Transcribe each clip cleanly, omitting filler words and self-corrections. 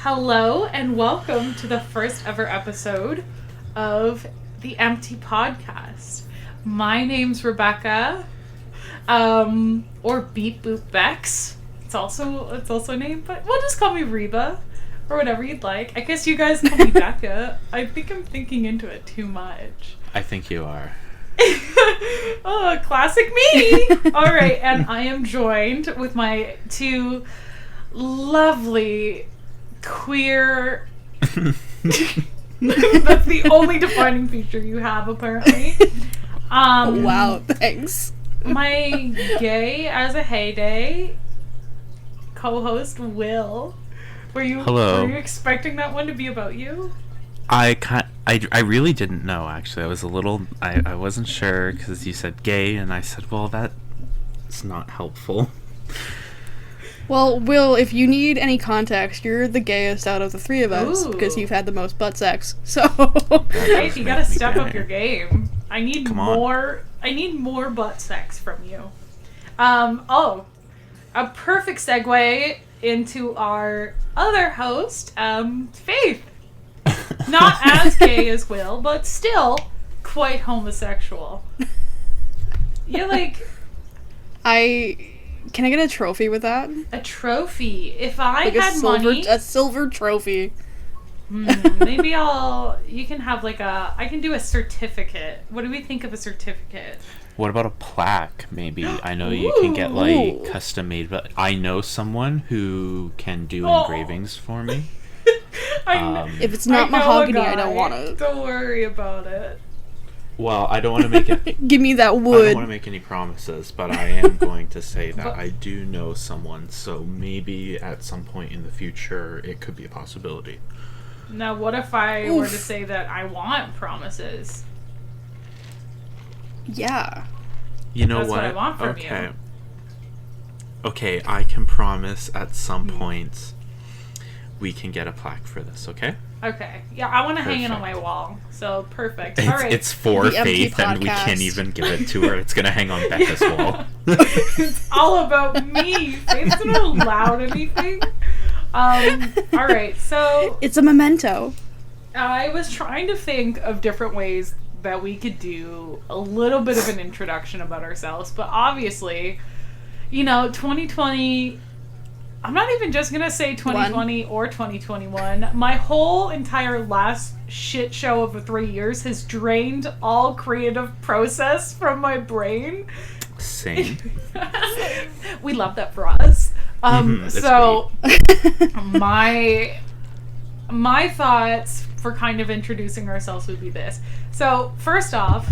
Hello and welcome to the first ever episode of the Empty Podcast. My name's Rebecca, or Beep Boop Bex. It's also a name, but we'll just call me Reba, or whatever you'd like. I guess you guys call me Becca. I think I'm thinking into it too much. I think you are. Oh, classic me! Alright, and I am joined with my two lovely queer that's the only defining feature you have, apparently. Wow, thanks. My gay as a heyday co-host Will. Hello. Were you expecting that one to be about you? I really didn't know, actually. I was a little... I wasn't sure, because you said gay, and I said, well, that's not helpful. Well, Will, if you need any context, you're the gayest out of the three of us, because you've had the most butt sex, so... Hey, you gotta step up your game. I need Come more butt sex from you. A perfect segue into our other host, Faith. Not as gay as Will, but still quite homosexual. You're like... Can I get a trophy with that? A trophy? If I like had money... A silver trophy. Maybe you can have I can do a certificate. What do we think of a certificate? What about a plaque, maybe? I know you can get, custom made, but I know someone who can do engravings for me. If it's not mahogany, I don't want it. Don't worry about it. Well, I don't want to make it... Give me that wood. I don't want to make any promises, but I am going to say that I do know someone, so maybe at some point in the future, it could be a possibility. Now, what if I were to say that I want promises? Yeah. You know That's what? I want from you. Okay, I can promise at some point we can get a plaque for this, okay? Okay. Yeah, I want to hang it on my wall. So, perfect. All right. It's for Faith, and we can't even give it to her. It's going to hang on Becca's wall. It's all about me. Faith's not allowed anything. All right, so... It's a memento. I was trying to think of different ways that we could do a little bit of an introduction about ourselves, but obviously, 2020... I'm not even just going to say 2020 or 2021. My whole entire last shit show of 3 years has drained all creative process from my brain. Same. We love that for us. So, my thoughts for kind of introducing ourselves would be this. So, first off,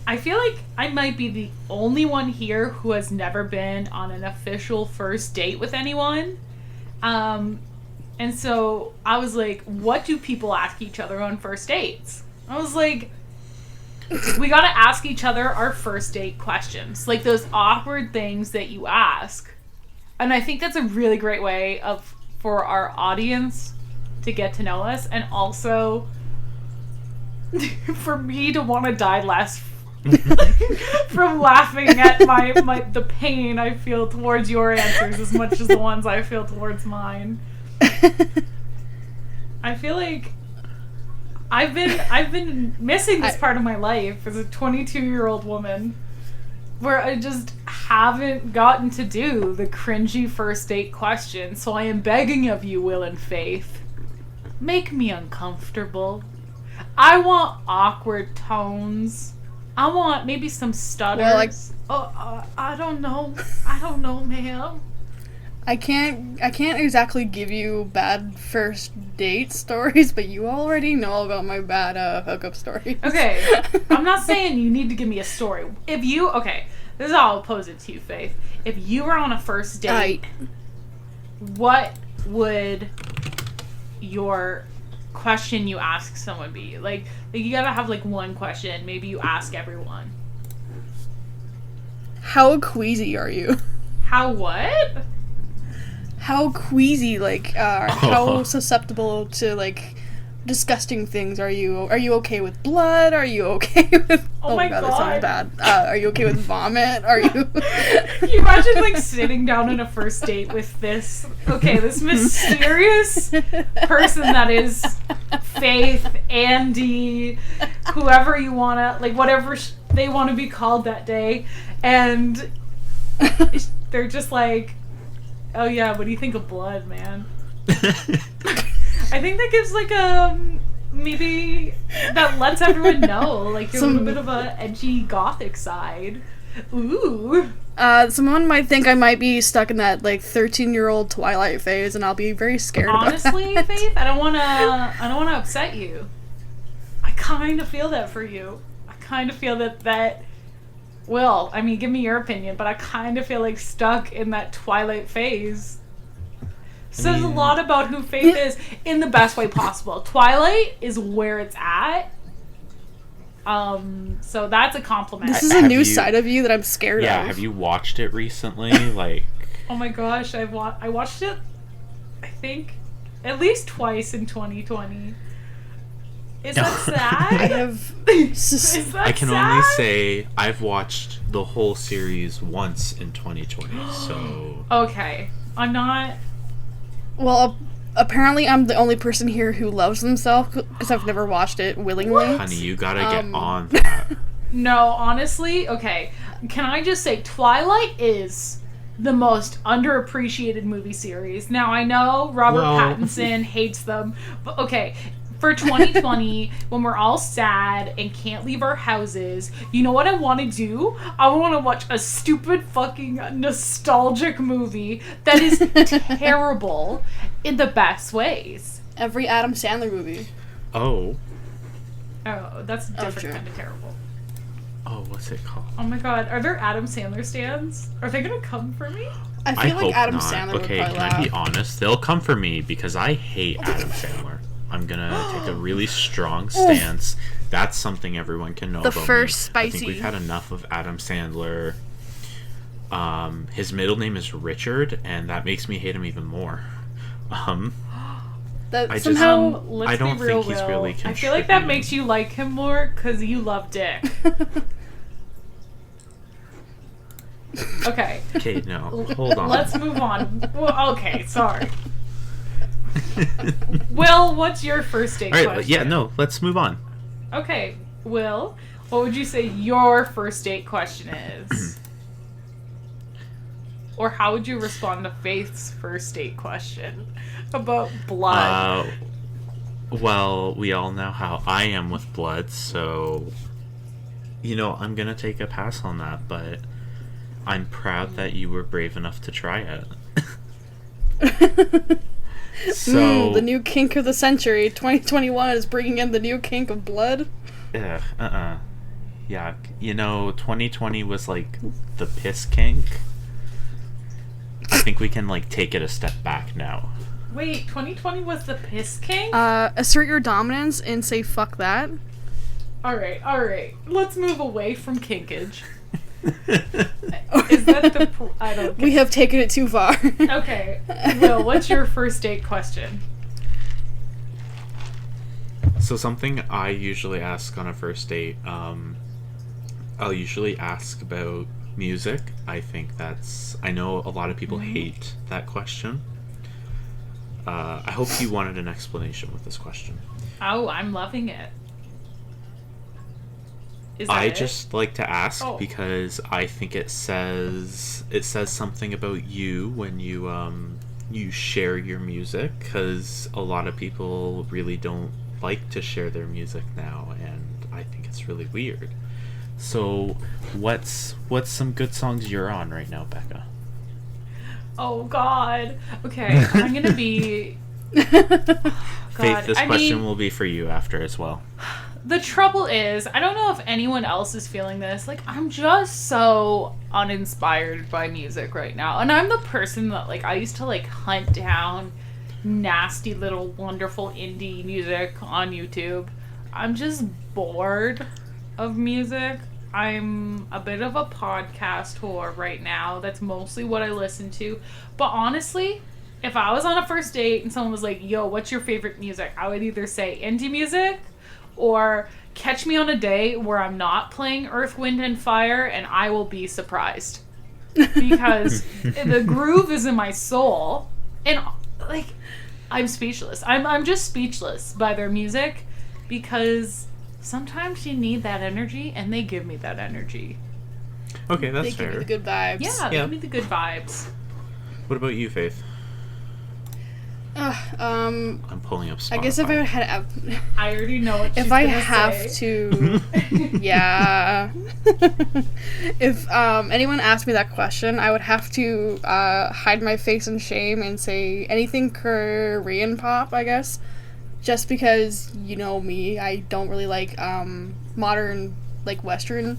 I feel like I might be the only one here who has never been on an official first date with anyone. And so I was like, what do people ask each other on first dates? I was like, we gotta ask each other our first date questions. Like those awkward things that you ask. And I think that's a really great way for our audience to get to know us. And also for me to want to die less from laughing at the pain I feel towards your answers as much as the ones I feel towards mine. I feel like I've been missing this part of my life as a 22-year-old woman where I just haven't gotten to do the cringy first date question. So I am begging of you, Will and Faith, make me uncomfortable. I want awkward tones. I want maybe some stutters. I don't know. Ma'am. I can't exactly give you bad first date stories, but you already know about my bad hookup stories. Okay, I'm not saying you need to give me a story. This is how I'll pose it to you, Faith. If you were on a first date, what would your question you ask someone be? Like you gotta have one question maybe you ask everyone. How queasy are you? How what? How queasy, how susceptible to disgusting things are you? Are you okay with blood? Are you okay with Oh my god, god. that sounds bad. Are you okay with vomit? Are you? Can you imagine like sitting down on a first date with this mysterious person that is Faith, Andy, whoever you wanna, like whatever they want to be called that day, and they're just like, oh yeah, what do you think of blood, man? I think that gives like maybe that lets everyone know like you're a little bit of a edgy gothic side. Ooh. Someone might think I might be stuck in that like 13-year-old Twilight phase, and I'll be very scared. Honestly, about that. Faith, I don't wanna upset you. I kind of feel that for you. I kind of feel that. Will, I mean, give me your opinion, but I kind of feel like stuck in that Twilight phase. Says a lot about who Faith is in the best way possible. Twilight is where it's at. So that's a compliment. This is a new side of you that I'm scared of. Yeah, have you watched it recently? Like, oh my gosh, I watched it, I think, at least twice in 2020. Is that sad? I have. Is that I can sad? only say I've watched the whole series once in 2020, so... Okay, I'm not... Well, apparently I'm the only person here who loves themselves, because I've never watched it willingly. What? Honey, you gotta get on that. No, honestly, okay. Can I just say, Twilight is the most underappreciated movie series. Now, I know Robert Pattinson hates them, but okay, for 2020, when we're all sad and can't leave our houses, you know what I want to do? I want to watch a stupid fucking nostalgic movie that is terrible in the best ways. Every Adam Sandler movie. Oh, that's a different true. kind of terrible. oh, what's it called? Oh my god, are there Adam Sandler stands? Are they gonna come for me? I feel like hope Adam not. Sandler Okay, would probably can I be laugh. honest? They'll come for me because I hate Adam Sandler. I'm gonna take a really strong stance. That's something everyone can know The about first me. I think spicy. we've had enough of Adam Sandler. His middle name is Richard, and that makes me hate him even more. That I just- somehow. Let's I don't be real, think he's Will. really I feel like that contributing. makes you like him more because you love dick. Okay, Okay, no, hold on. let's move on. Well, okay, sorry. Will, what's your first date All right, question? yeah, no, let's move on. Okay, Will, what would you say your first date question is? Or how would you respond to Faith's first date question about blood? Well, we all know how I am with blood, so I'm gonna take a pass on that, but I'm proud that you were brave enough to try it. So the new kink of the century, 2021, is bringing in the new kink of blood. yeah, 2020 was like the piss kink. I think we can like take it a step back now. Wait, 2020 was the piss king? Assert your dominance and say fuck that. Alright. Let's move away from kinkage. Is that the... I don't We have taken it too far. Okay. Will, what's your first date question? So something I usually ask on a first date, I'll usually ask about music. I know a lot of people hate that question. I hope you wanted an explanation with this question. Oh, I'm loving it. Is that I it? just like to ask Oh. because I think it says something about you when you share your music, because a lot of people really don't like to share their music now, and I think it's really weird. So what's some good songs you're on right now, Becca? Oh, God. Okay, I'm gonna be... Faith, this question will be for you after as well. The trouble is, I don't know if anyone else is feeling this. Like, I'm just so uninspired by music right now. And I'm the person that, like, I used to, like, hunt down nasty little wonderful indie music on YouTube. I'm just bored of music. I'm a bit of a podcast whore right now. That's mostly what I listen to. But honestly, if I was on a first date and someone was like, yo, what's your favorite music? I would either say indie music or catch me on a day where I'm not playing Earth, Wind, and Fire, and I will be surprised. Because the groove is in my soul, and, like, I'm speechless. I'm just speechless by their music, because sometimes you need that energy, and they give me that energy. Okay, that's They fair. give you the good vibes. Yeah, they give me the good vibes. What about you, Faith? I'm pulling up Spotify. I guess if I had, I already know what she's if I gonna have say. to, yeah. If anyone asked me that question, I would have to hide my face in shame and say anything Korean pop, I guess. Just because, you know me, I don't really like modern, like, Western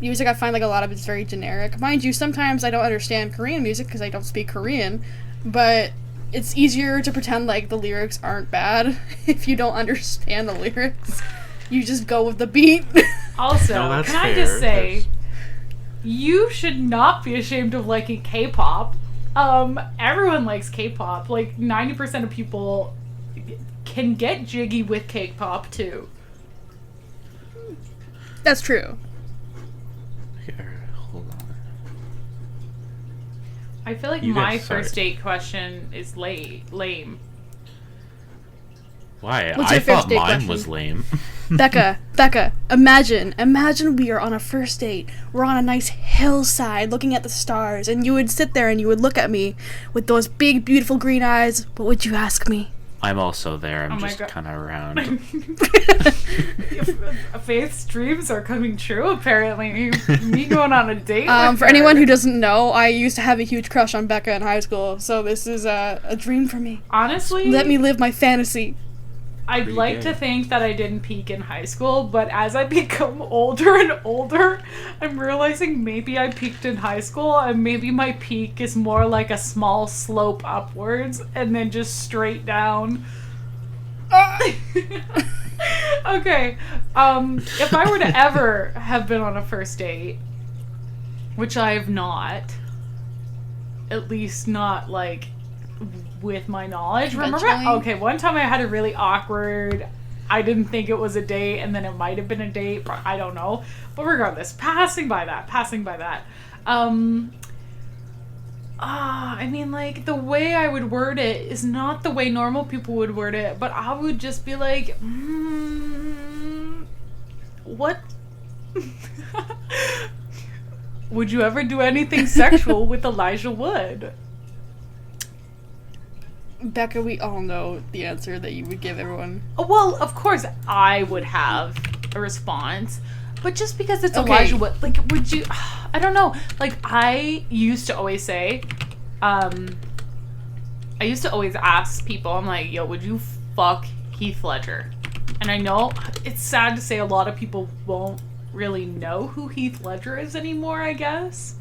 music. I find, like, a lot of it's very generic. Mind you, sometimes I don't understand Korean music because I don't speak Korean, but it's easier to pretend like the lyrics aren't bad if you don't understand the lyrics. You just go with the beat. Also, No, can I fair. just say, you should not be ashamed of liking K-pop. Everyone likes K-pop. Like, 90% of people can get jiggy with K-pop, too. That's true. Here, hold on. I feel like You my guys, sorry. first date question is lame. Why? What's I your first thought date mine question? was lame. Becca, imagine we are on a first date. We're on a nice hillside looking at the stars, and you would sit there and you would look at me with those big, beautiful green eyes. What would you ask me? I'm also there. I'm Oh my just God. kind of around. Faith's dreams are coming true, apparently. Me going on a date with For her. anyone who doesn't know, I used to have a huge crush on Becca in high school, so this is a dream for me. Honestly, Let me live my fantasy. I'd Pretty like gay. to think that I didn't peak in high school, but as I become older and older, I'm realizing maybe I peaked in high school, and maybe my peak is more like a small slope upwards and then just straight down. Okay, if I were to ever have been on a first date, which I have not, at least not, like, with my knowledge. Remember? Eventually? Okay, one time I had a really awkward, I didn't think it was a date, and then it might have been a date, but I don't know. But regardless, passing by that. I mean, like, the way I would word it is not the way normal people would word it, but I would just be like, what? Would you ever do anything sexual with Elijah Wood? Becca, we all know the answer that you would give everyone. Well, of course I would have a response, but just because it's Okay. Elijah Wood, like, would you? I don't know. Like, I used to always say, I used to always ask people, I'm like, yo, would you fuck Heath Ledger? And I know it's sad to say a lot of people won't really know who Heath Ledger is anymore, I guess.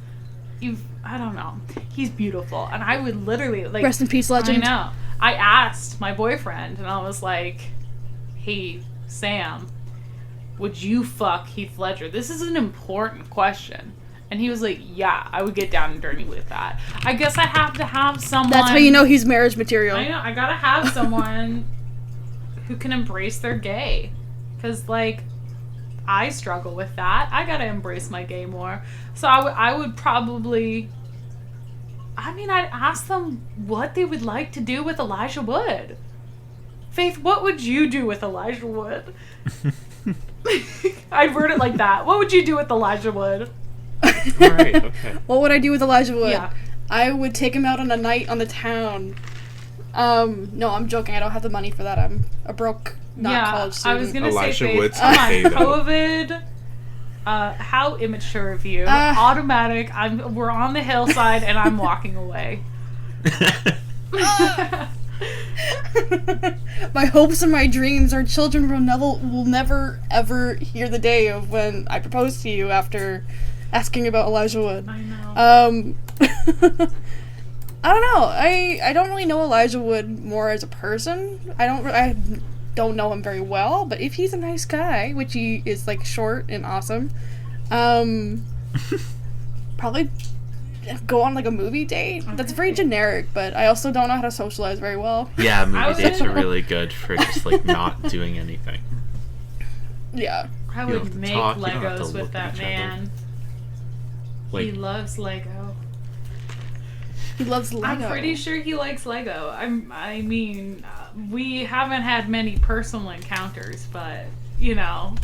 I don't know. He's beautiful. And I would literally, like... Rest in peace, legend. I know. I asked my boyfriend, and I was like, hey, Sam, would you fuck Heath Ledger? This is an important question. And he was like, yeah, I would get down and dirty with that. I guess I have to have someone... That's how you know he's marriage material. I know. I gotta have someone who can embrace their gay. Because, like, I struggle with that. I gotta embrace my gay more. So I would probably... I mean, I'd ask them what they would like to do with Elijah Wood. Faith, what would you do with Elijah Wood? I'd word it like that. What would you do with Elijah Wood? Alright, okay. What would I do with Elijah Wood? Yeah. I would take him out on a night on the town. No, I'm joking. I don't have the money for that. I'm a broke, not college I student. was gonna Elijah say, Faith, Wood's come on, okay, though. COVID. How immature of you. Automatic. We're on the hillside and I'm walking away. My hopes and my dreams, our children will never ever hear the day of when I propose to you after asking about Elijah Wood. I know. I don't know. I don't really know Elijah Wood more as a person. I don't know him very well, but if he's a nice guy, which he is, like, short and awesome, probably go on, like, a movie date. That's very generic, but I also don't know how to socialize very well. Yeah, I was movie dates gonna- are really good for just, like, not doing anything. Yeah. I You don't have would to make talk, you don't have to Legos look with at that each other. man. Like, He loves Lego. He loves Lego. I'm pretty sure he likes Lego. I mean, we haven't had many personal encounters, but you know,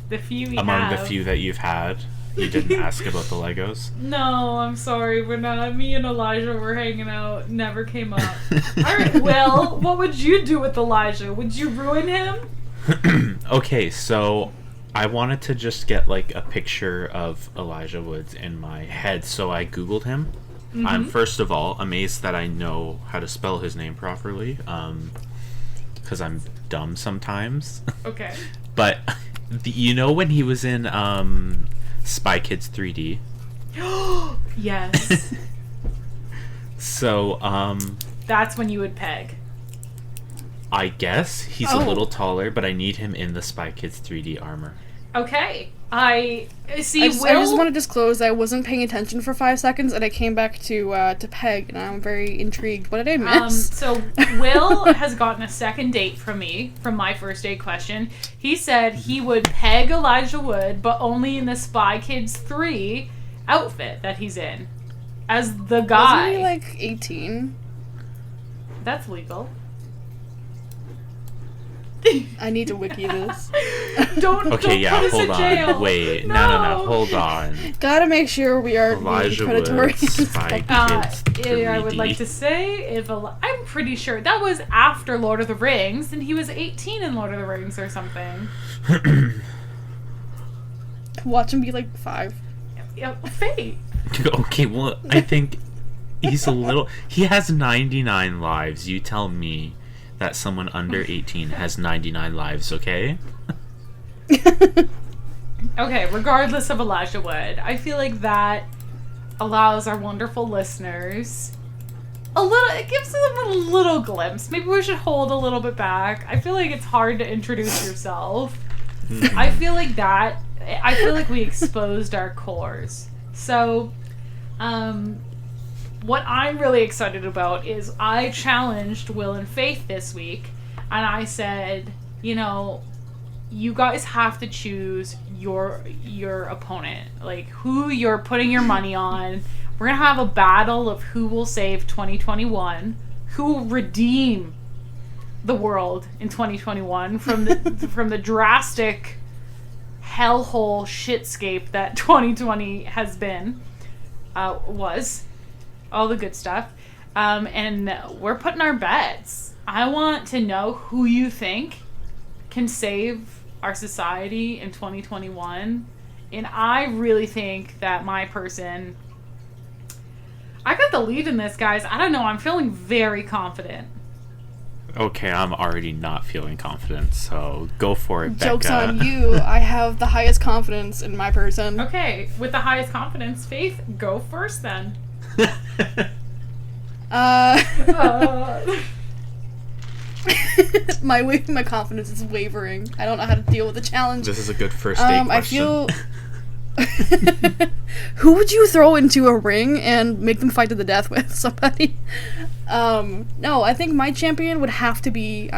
the few we among have. the few that you've had, you didn't ask about the Legos. No, I'm sorry, we're not. Me and Elijah were hanging out. Never came up. All right, Will, what would you do with Elijah? Would you ruin him? Okay, so I wanted to just get like a picture of Elijah Woods in my head, so I googled him. I'm first of all amazed that I know how to spell his name properly, because I'm dumb sometimes. Okay. But you know when he was in Spy Kids 3D? Yes. So That's when you would peg. I guess he's a Oh. little taller, but I need him in the Spy Kids 3D armor. Okay. I see. I Will. just want to disclose I wasn't paying attention for 5 seconds, and I came back to Peg, and I'm very intrigued. What did I miss? So Will has gotten a second date from me from my first date question. He said he would peg Elijah Wood, but only in the Spy Kids 3 outfit that he's in as the guy. Wasn't he like 18? That's legal. I need to wiki this. Don't Okay, yeah, put us hold in on. jail. Wait, no, hold on. Gotta make sure we aren't being Elijah predatory. Woods, Spy Kids 3D. I would like to say I'm pretty sure that was after Lord of the Rings, and he was 18 in Lord of the Rings or something. Watch him be like 5. Yeah, fate. Okay, well, I think he's a little... He has 99 lives. You tell me that someone under 18 has 99 lives, okay? Okay, regardless of Elijah Wood, I feel like that allows our wonderful listeners it gives them a little glimpse. Maybe we should hold a little bit back. I feel like it's hard to introduce yourself. I feel like we exposed our cores. So, what I'm really excited about is I challenged Will and Faith this week, and I said, you know, you guys have to choose your opponent, like who you're putting your money on. We're gonna have a battle of who will save 2021, who will redeem the world in 2021 from the drastic hellhole shitscape that 2020 has been, was. All the good stuff. And we're putting our bets. I want to know who you think can save our society in 2021. And I really think that my person... I got the lead in this, guys. I don't know. I'm feeling very confident. Okay, I'm already not feeling confident, so go for it, Joke's Becca. on you. I have the highest confidence in my person. Okay, with the highest confidence, Faith, go first then. My confidence is wavering. I don't know how to deal with the challenge. This is a good first date question. I feel... Who would you throw into a ring and make them fight to the death with? Somebody? No, I think my champion would have to be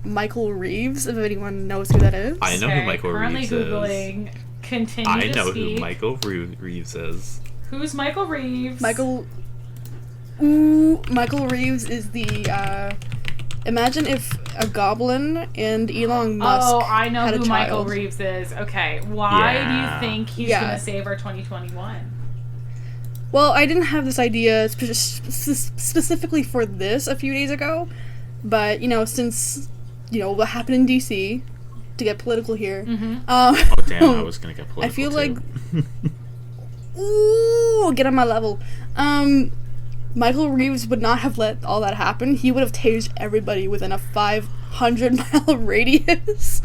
Michael Reeves, if anyone knows who that is. I know who Michael currently Reeves Googling. is. Continue I to know speak. who Michael Reeves is. Who's Michael Reeves? Michael Reeves is the, imagine if a goblin and Elon Musk Oh, I know had a who child. Michael Reeves is. Okay, why Yeah. do you think he's Yeah. gonna save our 2021? Well, I didn't have this idea specifically for this a few days ago, but, since, what happened in DC, to get political here, Oh, damn, I was gonna get political, I feel too. like... Ooh, get on my level. Michael Reeves would not have let all that happen. He would have tased everybody within a 500-mile radius.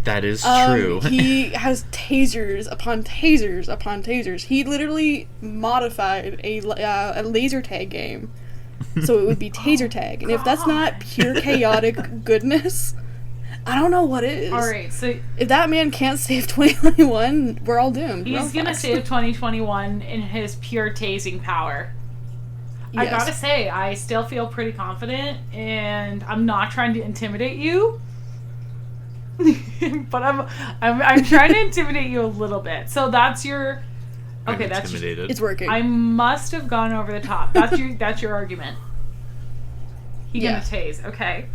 That is true. He has tasers upon tasers upon tasers. He literally modified a laser tag game, so it would be taser tag. And if that's not pure chaotic goodness, I don't know what is. Alright, so If that man can't save 2021, we're all doomed. We're all he's gonna fucked. save 2021 in his pure tasing power. I Yes. gotta say, I still feel pretty confident, and I'm not trying to intimidate you, but I'm trying to intimidate you a little bit. So that's your. Okay, I'm that's intimidated. It's working. I must have gone over the top. That's your argument. He gonna tase. Okay.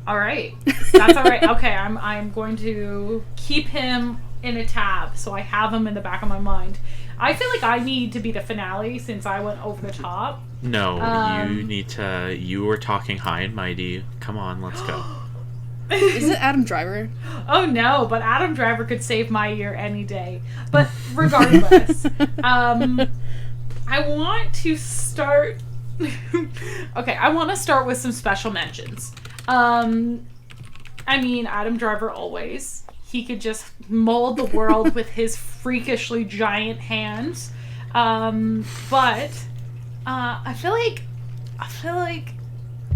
All right. That's all right. Okay, I'm going to keep him in a tab so I have him in the back of my mind. I feel like I need to be the finale since I went over the top. No, you need to. You were talking high and mighty. Come on, let's go. Is it Adam Driver? Oh no, but Adam Driver could save my year any day. But regardless, I want to start. Okay, I want to start with some special mentions. I mean, Adam Driver always. He could just mold the world with his freakishly giant hands. But I feel like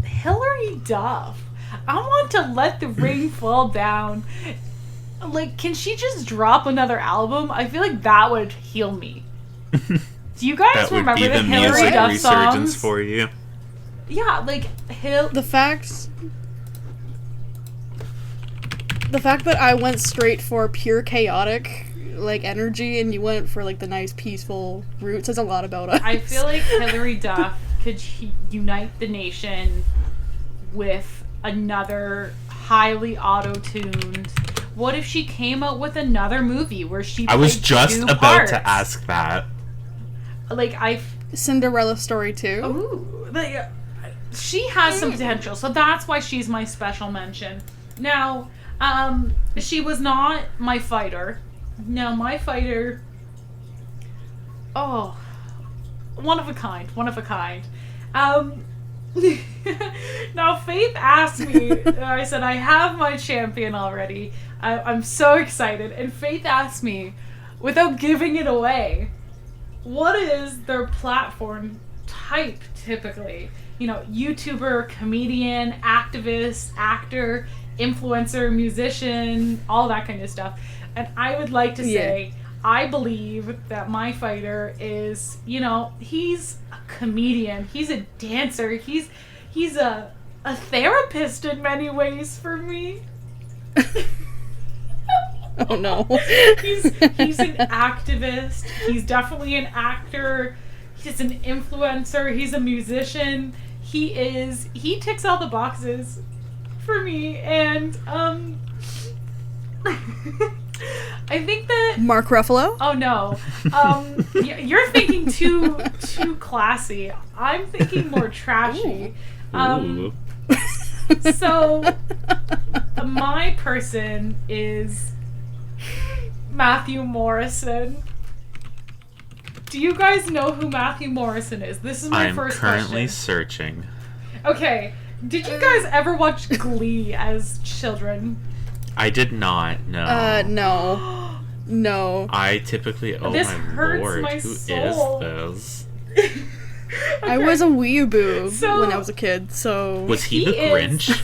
Hilary Duff. I want to let the ring fall down. Like, can she just drop another album? I feel like that would heal me. Do you guys That would remember be the the Hilary music Duff resurgence songs? for you. Yeah, like The fact that I went straight for pure chaotic like energy and you went for like the nice peaceful route says a lot about us. I feel like Hilary Duff could unite the nation with another highly auto-tuned. What if she came out with another movie where she I was played just two about parts? to ask that. Like Cinderella story too. Ooh, like, she has some potential, so that's why she's my special mention. Now, she was not my fighter. No, my fighter. Oh, one of a kind. Now, Faith asked me. I said I have my champion already. I'm so excited, and Faith asked me, without giving it away, what is their platform type typically? You know, YouTuber, comedian, activist, actor, influencer, musician, all that kind of stuff. And I would like to say, I believe that my fighter is, you know, he's a comedian, he's a dancer, he's a therapist in many ways for me. Oh no. He's an activist. He's definitely an actor. He's an influencer. He's a musician. He ticks all the boxes for me, and I think that Mark Ruffalo? Oh no. You're thinking too classy. I'm thinking more trashy. Ooh. So my person is Matthew Morrison. Do you guys know who Matthew Morrison is? This is my first question. I'm currently searching. Okay. Did you guys ever watch Glee as children? I did not, no. No. No. I typically, This my hurts lord, my who soul. is this? I was a weeaboo So- when I was a kid, so... Was he He the is- Grinch?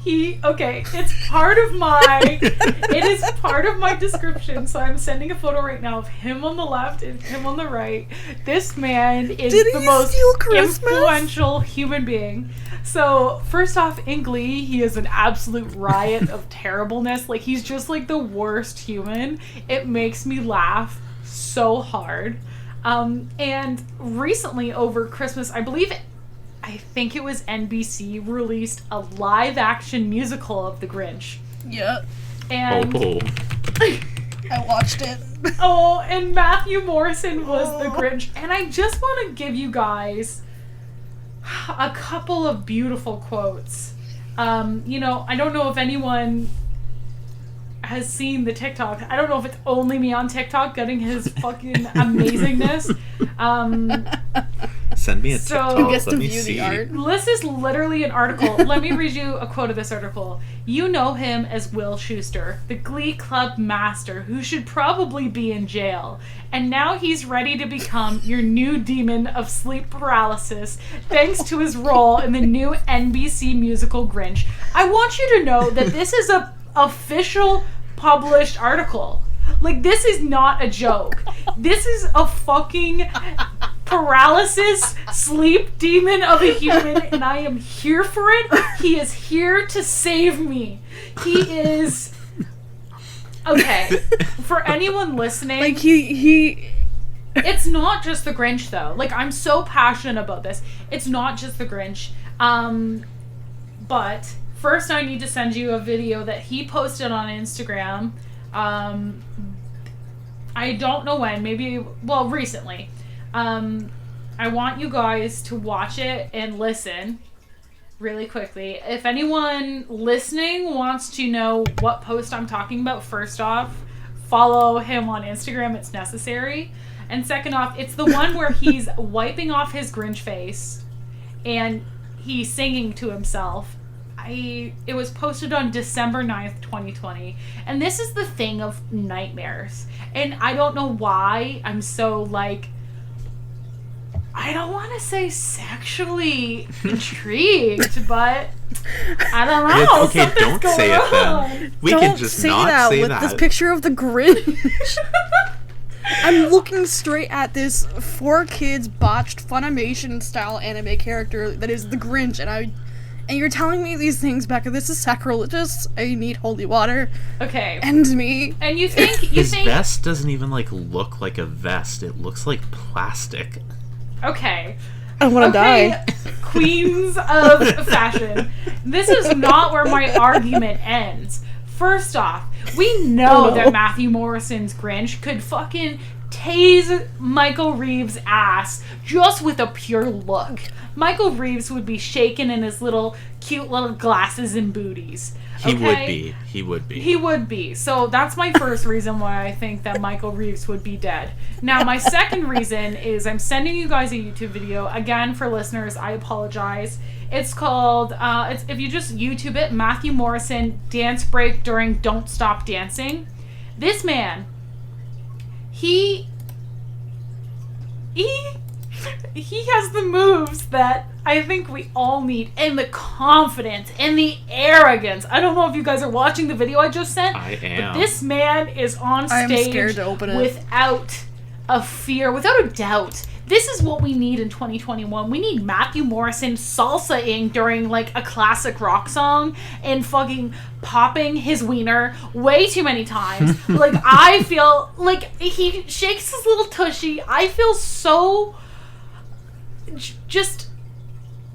It's part of it is part of my description, so I'm sending a photo right now of him on the left and him on the right. This man is Did the he most steal Christmas? influential human being. So, first off, in Glee, he is an absolute riot of terribleness. Like, he's just like the worst human. It makes me laugh so hard. And recently over Christmas, I think it was NBC released a live-action musical of The Grinch. Yeah. And I watched it. and Matthew Morrison was the Grinch. And I just want to give you guys a couple of beautiful quotes. You know, I don't know if anyone has seen the TikTok. I don't know if it's only me on TikTok getting his fucking amazingness. Send me a So- TikTok. Who gets Let to me view see. the art? This is literally an article. Let me read you a quote of this article. You know him as Will Schuester, the Glee Club master who should probably be in jail. And now he's ready to become your new demon of sleep paralysis thanks to his role in the new NBC musical Grinch. I want you to know that this is a official published article. Like, this is not a joke. This is a fucking paralysis sleep demon of a human, and I am here for it. He is here to save me. He is Okay, for anyone listening, Like, he it's not just the Grinch, though. Like, I'm so passionate about this. It's not just the Grinch. But first I need to send you a video that he posted on Instagram. I don't know when, recently. I want you guys to watch it and listen really quickly. If anyone listening wants to know what post I'm talking about, first off, follow him on Instagram. It's necessary. And second off, it's the one where he's wiping off his Grinch face and he's singing to himself. It was posted on December 9th, 2020. And this is the thing of nightmares. And I don't know why I'm so, like, I don't want to say sexually intrigued, but I don't know. Okay, Something's don't say going it then. on. We don't can just say not that say with that. this picture of the Grinch. I'm looking straight at this 4Kids botched Funimation style anime character that is the Grinch, and you're telling me these things, Becca. This is sacrilegious. I need holy water. Okay. And me. And you think His vest doesn't even look like a vest. It looks like plastic. Okay. I want to die. Queens of fashion. This is not where my argument ends. First off, we know that Matthew Morrison's Grinch could fucking tase Michael Reeves' ass just with a pure look. Michael Reeves would be shaking in his cute little glasses and booties. He okay? would be. He would be. He would be. So that's my first reason why I think that Michael Reeves would be dead. Now, my second reason is I'm sending you guys a YouTube video. Again, for listeners, I apologize. It's called, if you just YouTube it, Matthew Morrison dance break during Don't Stop Dancing. This man, he has the moves that I think we all need, and the confidence and the arrogance. I don't know if you guys are watching the video I just sent. I am. But this man is on stage I am scared to open it. Without a fear, without a doubt. This is what we need in 2021. We need Matthew Morrison salsa-ing during a classic rock song and fucking popping his wiener way too many times. I feel like he shakes his little tushy. I feel so just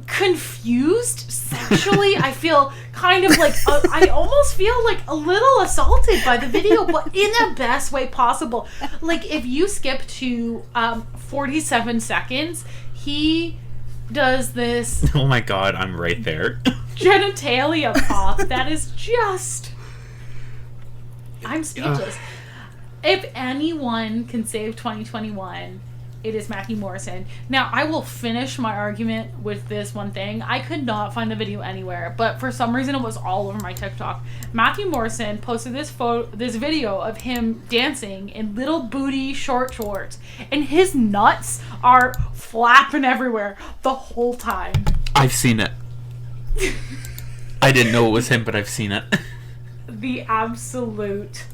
confused sexually. I feel kind of I almost feel a little assaulted by the video, but in the best way possible. If you skip to 47 seconds, he does this Oh my god, I'm right there. genitalia pop that is just, I'm speechless. If anyone can save 2021, it is Matthew Morrison. Now, I will finish my argument with this one thing. I could not find the video anywhere, but for some reason it was all over my TikTok. Matthew Morrison posted this video of him dancing in little booty short shorts, and his nuts are flapping everywhere the whole time. I've seen it. I didn't know it was him, but I've seen it. The absolute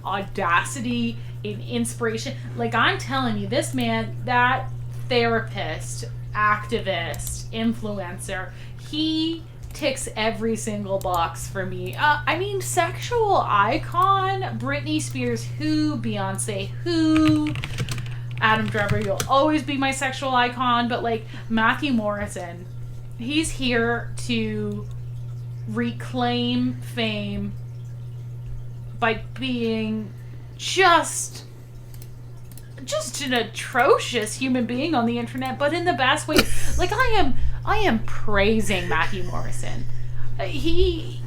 audacity and inspiration. I'm telling you, this man, that therapist, activist, influencer, he ticks every single box for me. Sexual icon, Britney Spears who, Beyonce who, Adam Driver, you'll always be my sexual icon, but Matthew Morrison, he's here to reclaim fame by being just an atrocious human being on the internet, but in the best way. I am praising Matthew Morrison. He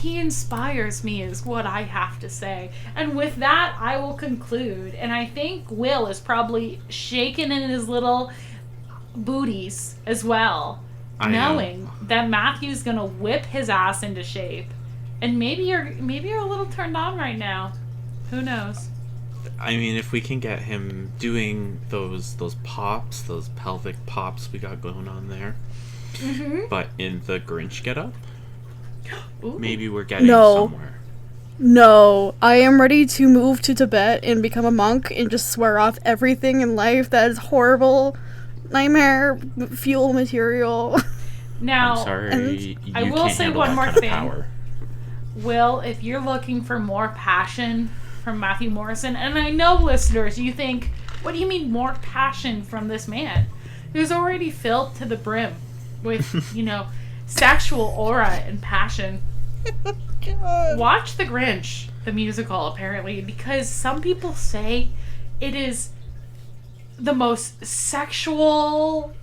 inspires me is what I have to say. And with that, I will conclude. And I think Will is probably shaking in his little booties as well, knowing that Matthew's gonna whip his ass into shape. And maybe you're a little turned on right now. Who knows? If we can get him doing those pops, those pelvic pops we got going on there, but in the Grinch getup, maybe we're getting somewhere. No, I am ready to move to Tibet and become a monk and just swear off everything in life that is horrible, nightmare, fuel material. Now, I'm sorry, I will say one more thing. Will, if you're looking for more passion from Matthew Morrison, and I know listeners, you think, what do you mean more passion from this man? Who's already filled to the brim with, sexual aura and passion. God. Watch The Grinch, the musical, apparently, because some people say it is the most sexual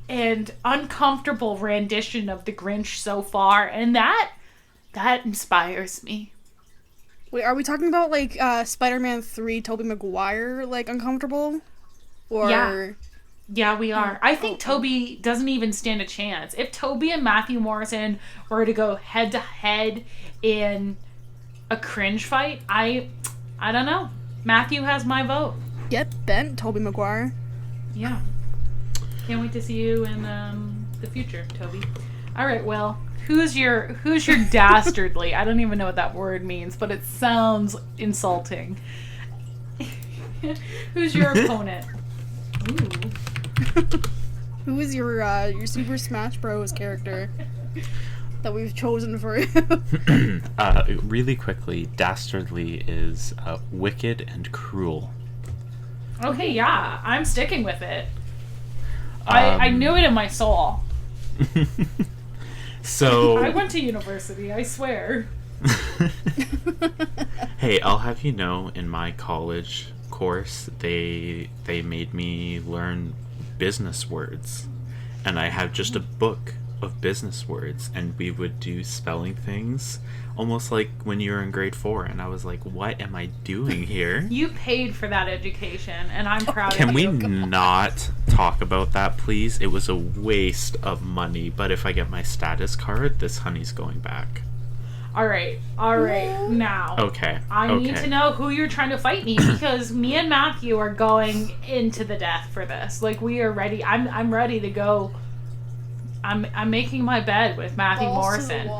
and uncomfortable rendition of The Grinch so far, and that inspires me. Wait, are we talking about like Spider-Man 3 Tobey Maguire like uncomfortable? Or Yeah, we are. I think Toby doesn't even stand a chance. If Toby and Matthew Morrison were to go head to head in a cringe fight, I don't know. Matthew has my vote. Get bent, Tobey Maguire. Yeah. Can't wait to see you in the future, Toby. All right, well, who's your dastardly? I don't even know what that word means, but it sounds insulting. Who's your opponent? Ooh. Who is your Super Smash Bros. Character that we've chosen for you? Really quickly, dastardly is wicked and cruel. Okay, yeah, I'm sticking with it. I knew it in my soul. So I went to university, I swear. Hey, I'll have you know, in my college course, they made me learn business words, and I have just a book of business words, and we would do spelling things almost like when you were in grade 4, and I was like, what am I doing here? You paid for that education, and I'm proud Can of we you. not talk about that, please? It was a waste of money, but if I get my status card, this honey's going back. All right, now. Okay. I need to know who you're trying to fight me, because me and Matthew are going into the death for this. Like, we are ready. I'm ready to go. I'm making my bed with Matthew Morrison.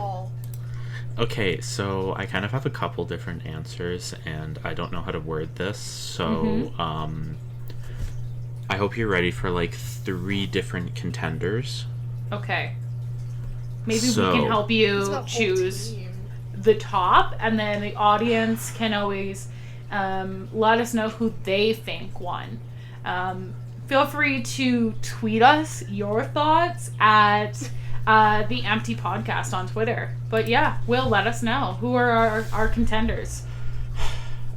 Okay, so I kind of have a couple different answers, and I don't know how to word this, so I hope you're ready for like 3 different contenders. Okay. Maybe we can help you choose the top, and then the audience can always let us know who they think won. Feel free to tweet us your thoughts at the Empty Podcast on Twitter. But yeah, Will, let us know who are our contenders.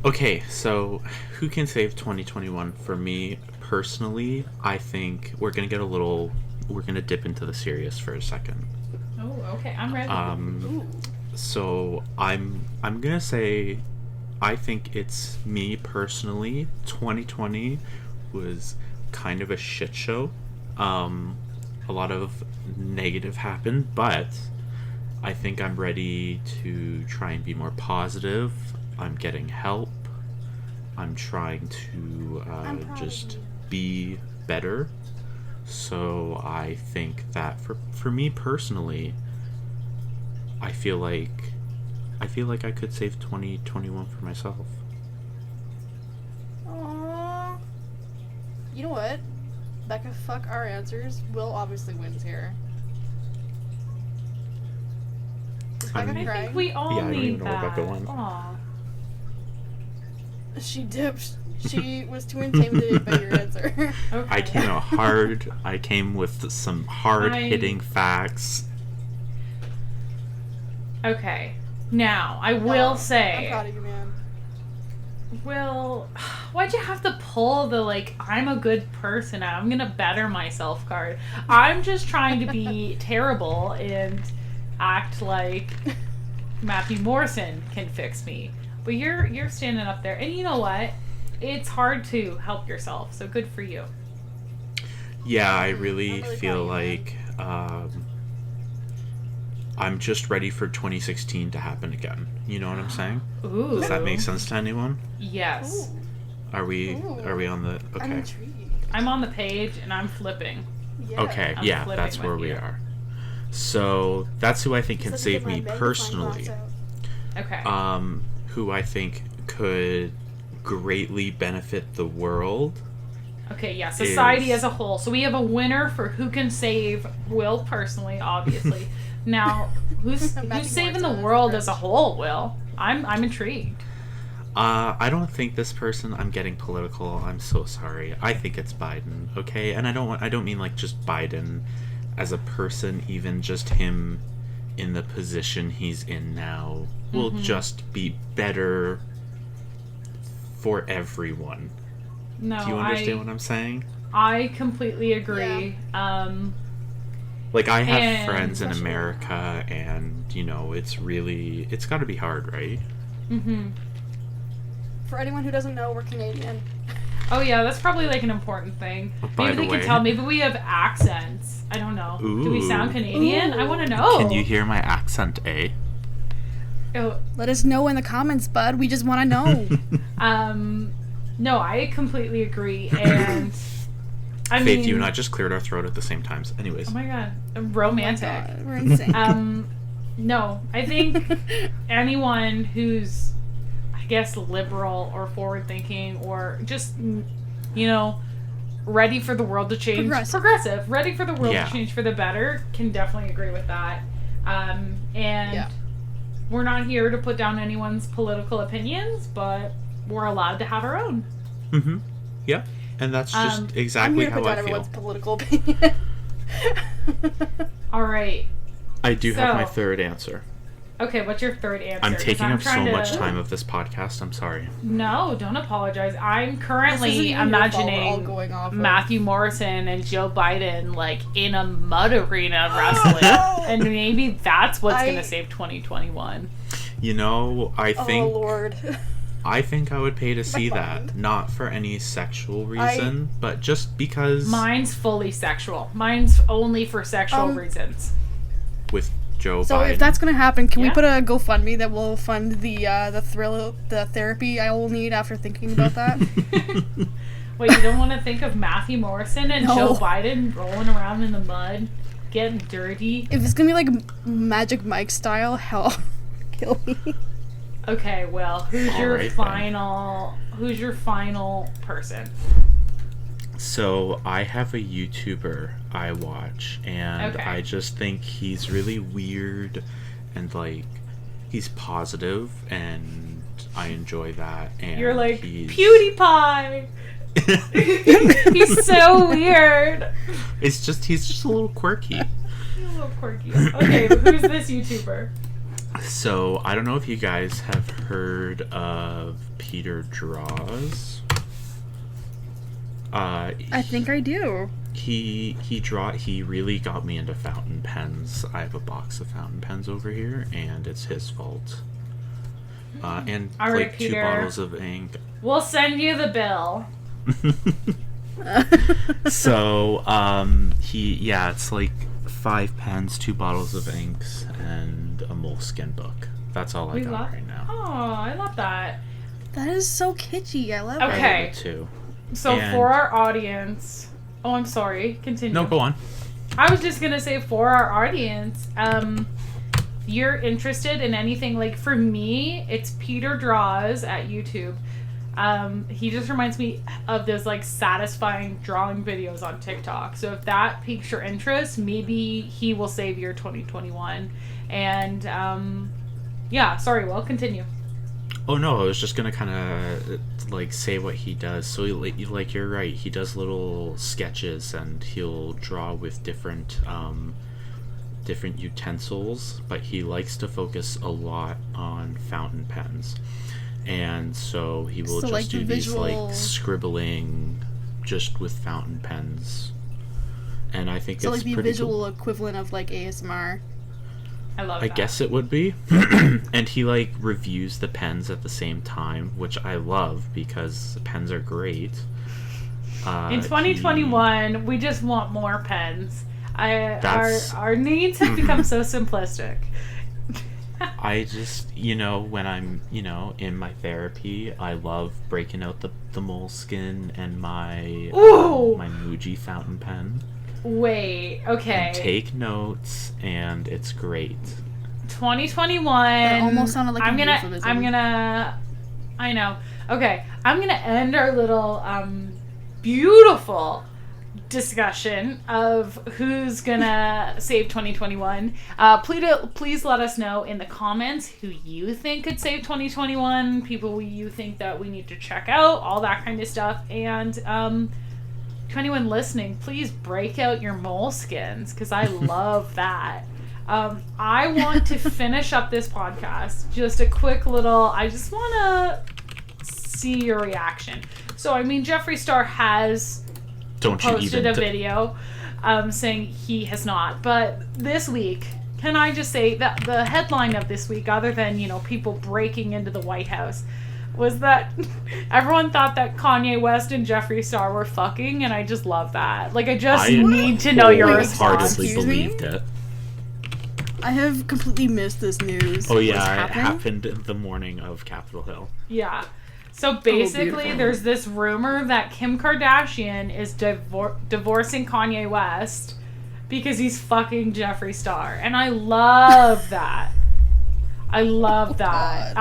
Okay, so who can save 2021? For me personally, I think we're gonna dip into the serious for a second. Oh, okay, I'm ready. So I'm gonna say, I think it's me personally. 2020 was kind of a shit show. A lot of negative happened, but I think I'm ready to try and be more positive. I'm getting help. I'm trying to just be better. So I think that for me personally, I feel like I could save 2021 for myself. Aww. You know what? Becca, fuck our answers. Will obviously wins here. Is Becca I crying? think we all Yeah, I don't need even know where that. Becca went. Aw. She dipped. She was too intimidated by your answer. Okay. I came out hard. I came with some hard-hitting facts. Okay. Now, I will say... I'm proud of you, man. Will, why'd you have to pull the, like, I'm a good person, I'm gonna better myself card? I'm just trying to be terrible and act like Matthew Morrison can fix me. But you're standing up there, and you know what? It's hard to help yourself, so good for you. Yeah, I really I'm really feel proud of you, like I'm just ready for 2016 to happen again. You know what I'm saying? Ooh. Does that make sense to anyone? Yes. Ooh. Are we on the I'm okay? intrigued. I'm on the page, and I'm flipping. Yeah. Okay, I'm yeah, flipping that's where with we you. are. So that's who I think can Let's save get my me magnifying personally. glass out. Okay. Who I think could greatly benefit the world. Okay, yeah, society is- as a whole. So we have a winner for who can save Will personally, obviously. Now, who's saving the world as a whole, Will? I'm intrigued. I don't think this person. I'm getting political. I'm so sorry. I think it's Biden. Okay, and I don't mean like just Biden as a person. Even just him in the position he's in now will just be better for everyone. No, do you understand what I'm saying? I completely agree. Yeah. Like, I have friends in America, and it's got to be hard, right? Mm-hmm. For anyone who doesn't know, we're Canadian. Oh yeah, that's probably like an important thing. Maybe they can tell. Maybe we have accents. I don't know. Ooh. Do we sound Canadian? I want to know. Can you hear my accent, eh? Oh. Let us know in the comments, bud. We just want to know. No, I completely agree, and I mean, Faith, you and I just cleared our throat at the same time. Anyways. Oh my god, romantic. Oh my God, we're in sync. No, I think anyone who's, I guess, liberal or forward-thinking or just, ready for the world to change. Progressive. Ready for the world to change for the better can definitely agree with that. We're not here to put down anyone's political opinions, but we're allowed to have our own. Mm-hmm. Yeah. And that's just exactly how I feel. Everyone's political opinion. All right. I do have my third answer. Okay, what's your third answer? I'm taking up so much time of this podcast. I'm sorry. No, don't apologize. I'm currently imagining Matthew Morrison and Joe Biden like in a mud arena wrestling, and maybe that's what's going to save 2021. I think. Oh Lord. I think I would pay to see that, not for any sexual reason, but just because. Mine's fully sexual. Mine's only for sexual reasons. With Joe Biden. So if that's gonna happen, can we put a GoFundMe that will fund the therapy I will need after thinking about that? Wait, you don't want to think of Matthew Morrison and Joe Biden rolling around in the mud, getting dirty? If it's gonna be like Magic Mike style, hell, kill me. Okay, well, who's your final person? So I have a YouTuber I watch, and I just think he's really weird, and like he's positive, and I enjoy that. And you're like PewDiePie. He's so weird. He's just a little quirky. He's a little quirky. Okay, but who's this YouTuber? So I don't know if you guys have heard of Peter Draws. I think I do. He really got me into fountain pens. I have a box of fountain pens over here, and it's his fault. And all right, like Peter, 2 bottles of ink. We'll send you the bill. So it's like 5 pens, 2 bottles of inks, and a Moleskine book. That's all I got right now. Oh, I love that. That is so kitschy. I love it. Okay. I love it too. So for our audience, I'm sorry, continue. No, go on. I was just gonna say for our audience, you're interested in anything, like for me, it's Peter Draws at YouTube. He just reminds me of those like satisfying drawing videos on TikTok. So if that piques your interest, maybe he will save your 2021. And sorry, well, continue. Oh no, I was just gonna kind of like say what he does. So like you're right, he does little sketches, and he'll draw with different utensils, but he likes to focus a lot on fountain pens. And so he will just do these like scribbling just with fountain pens. And I think it's like the pretty visual cool. equivalent of like ASMR. I love that. I guess it would be. And he like reviews the pens at the same time, which I love because pens are great. In 2021, we just want more pens. Our needs have become so simplistic. I just, when I'm, in my therapy, I love breaking out the Moleskine and my Muji fountain pen. Wait, okay. And take notes, and it's great. 2021. That almost sounded like I know. Okay, I'm gonna end our little beautiful discussion of who's gonna save 2021. Please let us know in the comments who you think could save 2021, people you think that we need to check out, all that kind of stuff. And to anyone listening, please break out your moleskins, because I love that. I want to finish up this podcast. Just a quick little, I just want to see your reaction. So, I mean, Jeffree Star has posted a video saying he has not. But this week, can I just say that the headline of this week, other than, you know, people breaking into the White House, was that everyone thought that Kanye West and Jeffree Star were fucking, and I just love that. Like, I just need to know your response. Hardly believed it. I have completely missed this news. Oh yeah, it happened the morning of Capitol Hill. Yeah. So basically, there's this rumor that Kim Kardashian is divorcing Kanye West because he's fucking Jeffree Star. And I love that. I love that.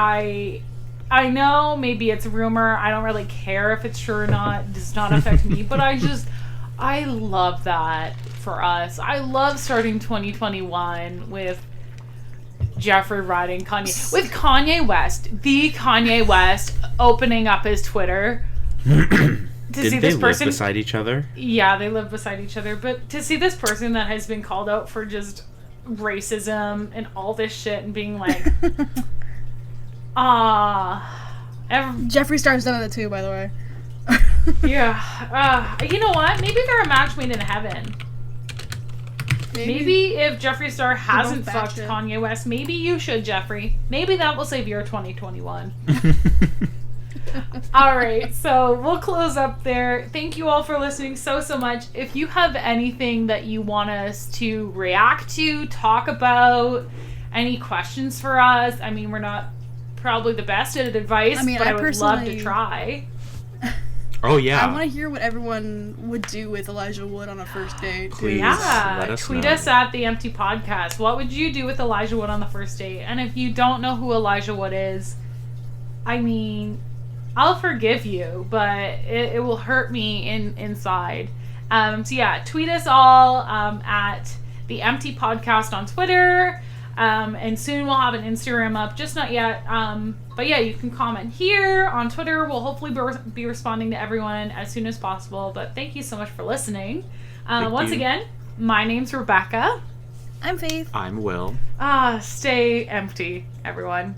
I know maybe it's a rumor. I don't really care if it's true or not. It does not affect me. But I love that for us. I love starting 2021 with Jeffree riding Kanye. With Kanye West. The Kanye West opening up his Twitter. Did see this person live beside each other? Yeah, they live beside each other. But to see this person that has been called out for just racism and all this shit and being like... Jeffree Star's done it too, by the way. Yeah. You know what? Maybe they're a match made in heaven. Maybe if Jeffree Star hasn't fucked Kanye West, maybe you should, Jeffree. Maybe that will save your 2021. All right, so we'll close up there. Thank you all for listening so much. If you have anything that you want us to react to, talk about, any questions for us, I mean, we're not probably the best at advice, but I would love to try. Oh, yeah. I want to hear what everyone would do with Elijah Wood on a first date. Please, let us tweet know. us at The Empty Podcast. What would you do with Elijah Wood on the first date? And if you don't know who Elijah Wood is, I mean, I'll forgive you, but it will hurt me inside. So yeah, tweet us all at The Empty Podcast on Twitter. And soon we'll have an Instagram up, just not yet. But yeah, you can comment here on Twitter. We'll hopefully be responding to everyone as soon as possible. But thank you so much for listening. Once again, my name's Rebecca. I'm Faith. I'm Will. Stay empty, everyone.